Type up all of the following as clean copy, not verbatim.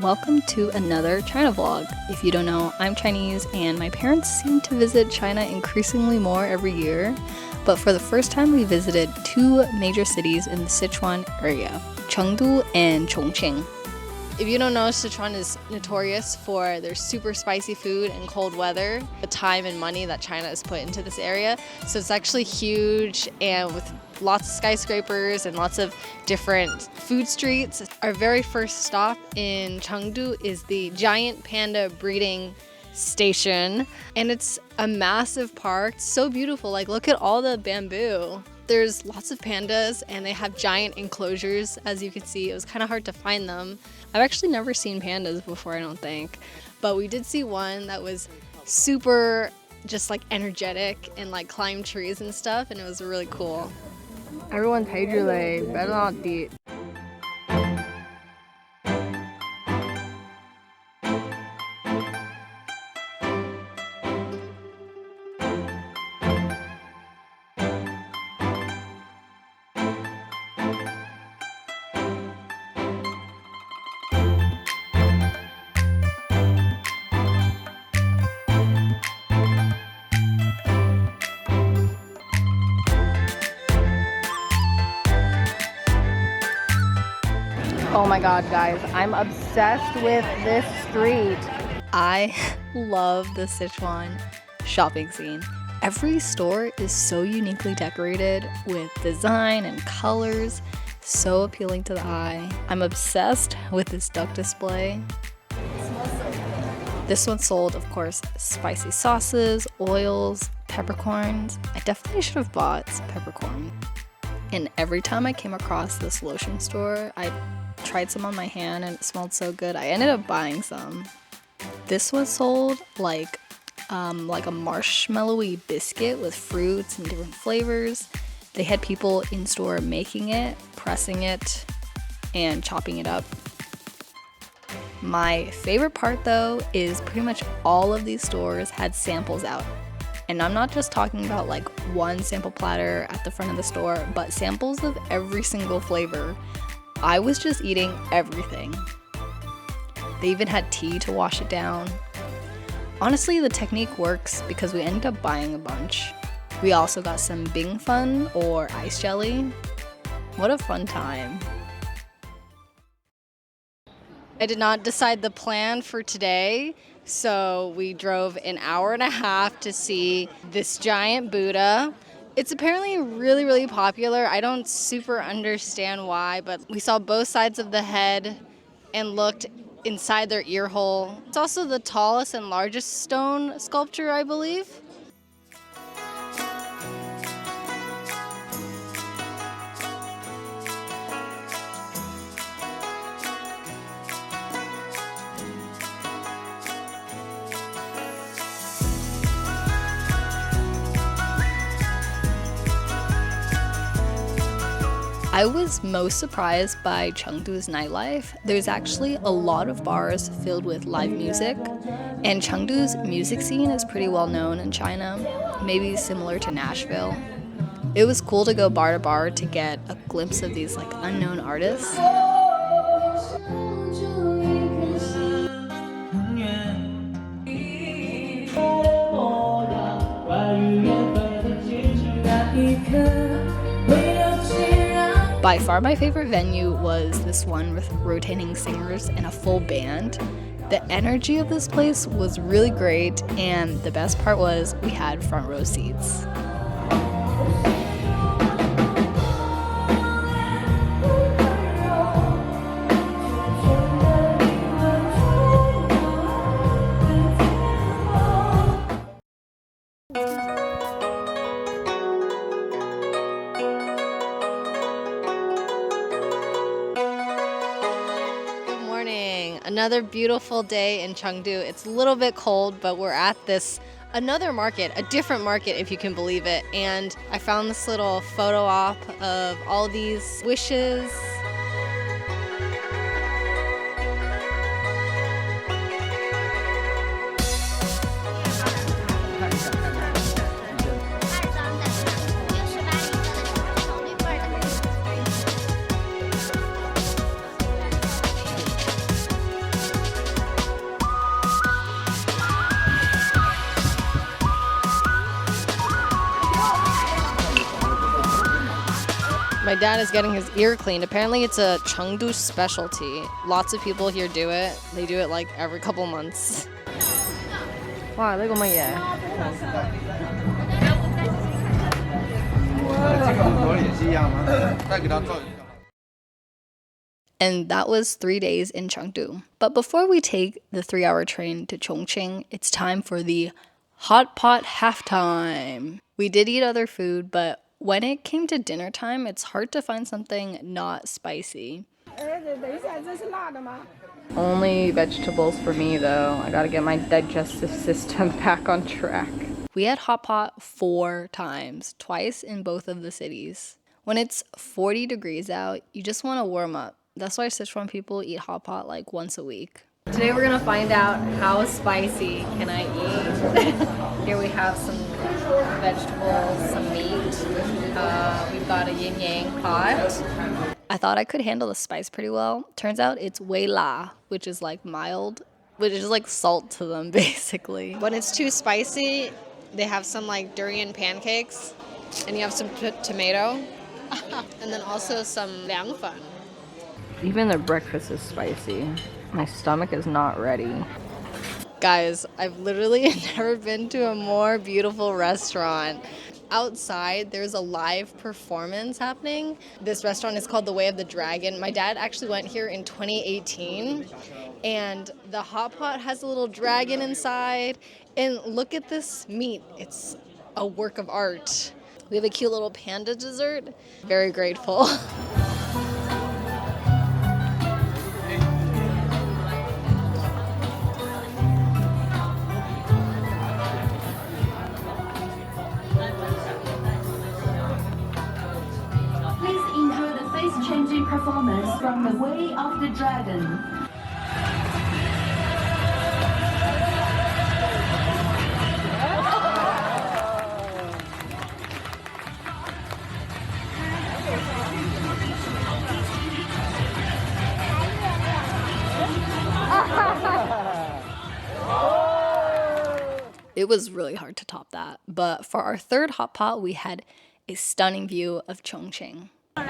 welcome to another China vlog. If you don't know, I'm Chinese and my parents seem to visit China increasingly more every year, but for the first time we visited two major cities in the Sichuan area, Chengdu and Chongqing. If you don't know, Sichuan is notorious for their super spicy food and cold weather, the time and money that China has put into this area. So it's actually huge and with lots of skyscrapers and lots of different food streets. Our very first stop in Chengdu is the giant panda breeding station, and it's a massive park. It's so beautiful. Like, look at all the bamboo. There's lots of pandas and they have giant enclosures. As you can see, it was kind of hard to find them. I've actually never seen pandas before, I don't think, but we did see one that was super just like energetic and like climbed trees and stuff, and it was really cool. Everyone better not eat. Oh my god, guys, I'm obsessed with this street. I love the Sichuan shopping scene. Every store is so uniquely decorated with design and colors, so appealing to the eye. I'm obsessed with this duck display. This one sold, of course, spicy sauces, oils, peppercorns. I definitely should have bought some peppercorn. And every time I came across this lotion store, I tried some on my hand and it smelled so good. I ended up buying some. This was sold like a marshmallowy biscuit with fruits and different flavors. They had people in store making it, pressing it, and chopping it up. My favorite part though is pretty much all of these stores had samples out. And I'm not just talking about like one sample platter at the front of the store, but samples of every single flavor. I was just eating everything. They even had tea to wash it down. Honestly, the technique works because we ended up buying a bunch. We also got some Bing Fun or ice jelly. What a fun time. I did not decide the plan for today, so we drove an hour and a half to see this giant Buddha. It's apparently really, really popular. I don't super understand why, but we saw both sides of the head and looked inside their ear hole. It's also the tallest and largest stone sculpture, I believe. I was most surprised by Chengdu's nightlife. There's actually a lot of bars filled with live music, and Chengdu's music scene is pretty well known in China, maybe similar to Nashville. It was cool to go bar to bar to get a glimpse of these like unknown artists. By far my favorite venue was this one with rotating singers and a full band. The energy of this place was really great, and the best part was we had front row seats. Another beautiful day in Chengdu. It's a little bit cold, but we're at another market, a different market if you can believe it. And I found this little photo op of all these wishes. My dad is getting his ear cleaned. Apparently it's a Chengdu specialty. Lots of people here do it. They do it like every couple months. Wow, look at my And that was 3 days in Chengdu. But before we take the 3-hour train to Chongqing, it's time for the hot pot halftime. We did eat other food, but when it came to dinner time, it's hard to find something not spicy. Only vegetables for me though. I gotta get my digestive system back on track. We had hot pot 4 times, twice in both of the cities. When it's 40 degrees out, you just want to warm up. That's why Sichuan people eat hot pot like once a week. Today we're gonna find out how spicy can I eat. Here we have some vegetables, some meat. We've got a yin yang pot. I thought I could handle the spice pretty well. Turns out it's wei la, which is like mild, which is like salt to them basically. When it's too spicy, they have some like durian pancakes, and you have some tomato, and then also some liangfen. Even their breakfast is spicy. My stomach is not ready. Guys, I've literally never been to a more beautiful restaurant. Outside, there's a live performance happening. This restaurant is called The Way of the Dragon. My dad actually went here in 2018, and the hot pot has a little dragon inside. And look at this meat. It's a work of art. We have a cute little panda dessert. Very grateful. Changing performance from The Way of the Dragon. It was really hard to top that. But for our third hot pot, we had a stunning view of Chongqing. This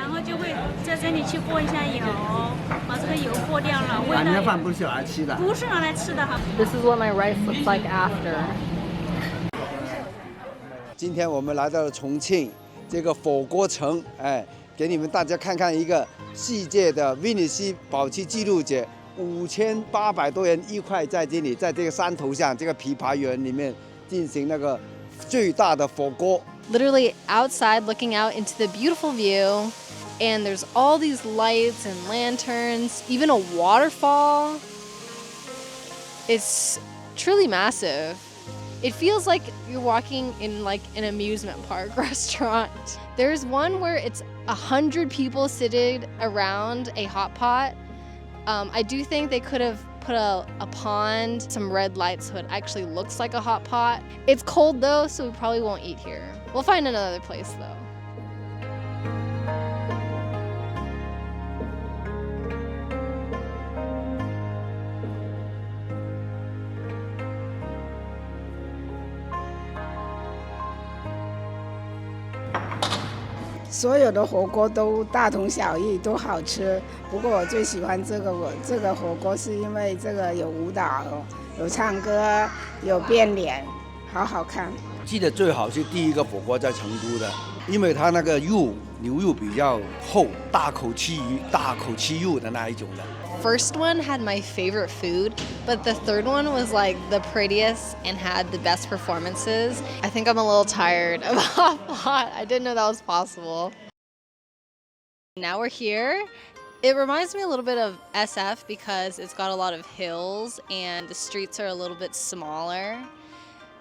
is what my rice looks like after. 今天我们来到了重庆这个火锅城，给你们大家看看一个世界的威尼斯保期纪录节，5800多人一块在这里，在这个山头上这个枇杷园里面进行那个最大的火锅。 Literally outside looking out into the beautiful view, and there's all these lights and lanterns, even a waterfall. It's truly massive. It feels like you're walking in like an amusement park restaurant. There's one where it's 100 people seated around a hot pot. I do think they could have put a pond, some red lights so it actually looks like a hot pot. It's cold though, so we probably won't eat here. We'll find another place though. 所有的火锅都大同小异，都好吃。不过我最喜欢这个火锅，是因为这个有舞蹈、有唱歌、有变脸，好好看。记得最好是第一个火锅在成都的，因为它那个肉牛肉比较厚，大口吃鱼、大口吃肉的那一种的。 First one had my favorite food, but the third one was like the prettiest and had the best performances. I think I'm a little tired of hot pot. I didn't know that was possible. Now we're here. It reminds me a little bit of SF because it's got a lot of hills and the streets are a little bit smaller.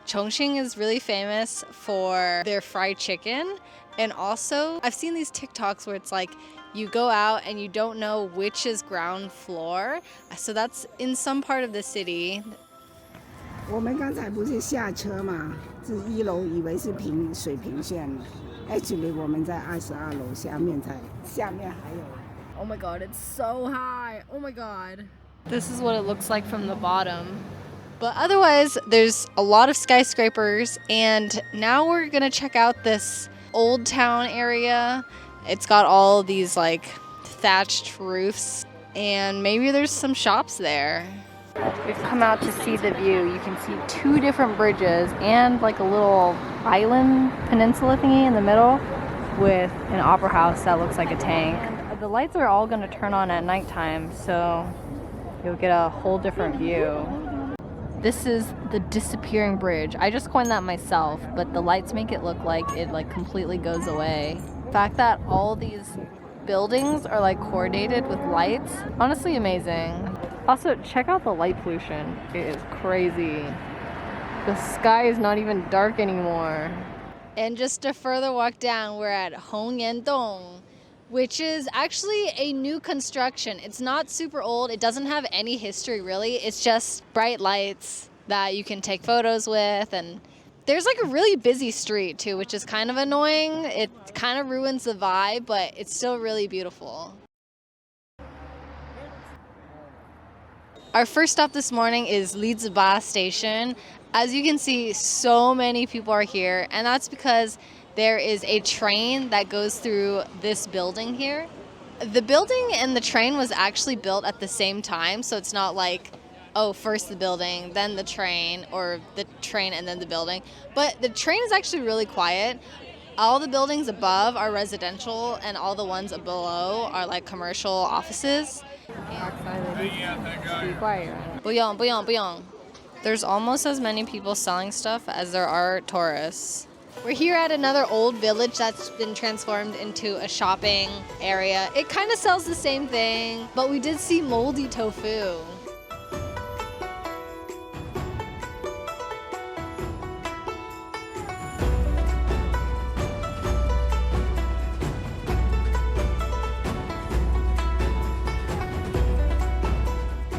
Chongqing is really famous for their fried chicken, and also I've seen these TikToks where it's like you go out and you don't know which is ground floor, so that's in some part of the city. 我们刚才不是下车嘛，是1楼，以为是水平线 ，actually 我们在22楼，下面还有。Oh my god, it's so high! Oh my god. This is what it looks like from the bottom. But otherwise, there's a lot of skyscrapers, and now we're gonna check out this old town area. It's got all these like thatched roofs, and maybe there's some shops there. We've come out to see the view. You can see 2 different bridges and like a little island peninsula thingy in the middle with an opera house that looks like a tank. And the lights are all going to turn on at nighttime, so you'll get a whole different view. This is the disappearing bridge. I just coined that myself, but the lights make it look like it like completely goes away. The fact that all these buildings are like coordinated with lights, honestly amazing. Also, check out the light pollution. It is crazy. The sky is not even dark anymore. And just a further walk down, we're at Hongya Dong, which is actually a new construction. It's not super old. It doesn't have any history really. It's just bright lights that you can take photos with, and there's like a really busy street too, which is kind of annoying. It kind of ruins the vibe, but it's still really beautiful. Our first stop this morning is Liziba station. As you can see, so many people are here, and that's because there is a train that goes through this building here. The building and the train was actually built at the same time, so it's not like, oh, first the building, then the train, or the train and then the building. But the train is actually really quiet. All the buildings above are residential, and all the ones below are like commercial offices. 不用不用不用. There's almost as many people selling stuff as there are tourists. We're here at another old village that's been transformed into a shopping area. It kind of sells the same thing, but we did see moldy tofu.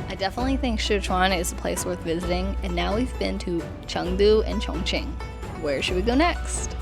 I definitely think Sichuan is a place worth visiting, and now we've been to Chengdu and Chongqing. Where should we go next?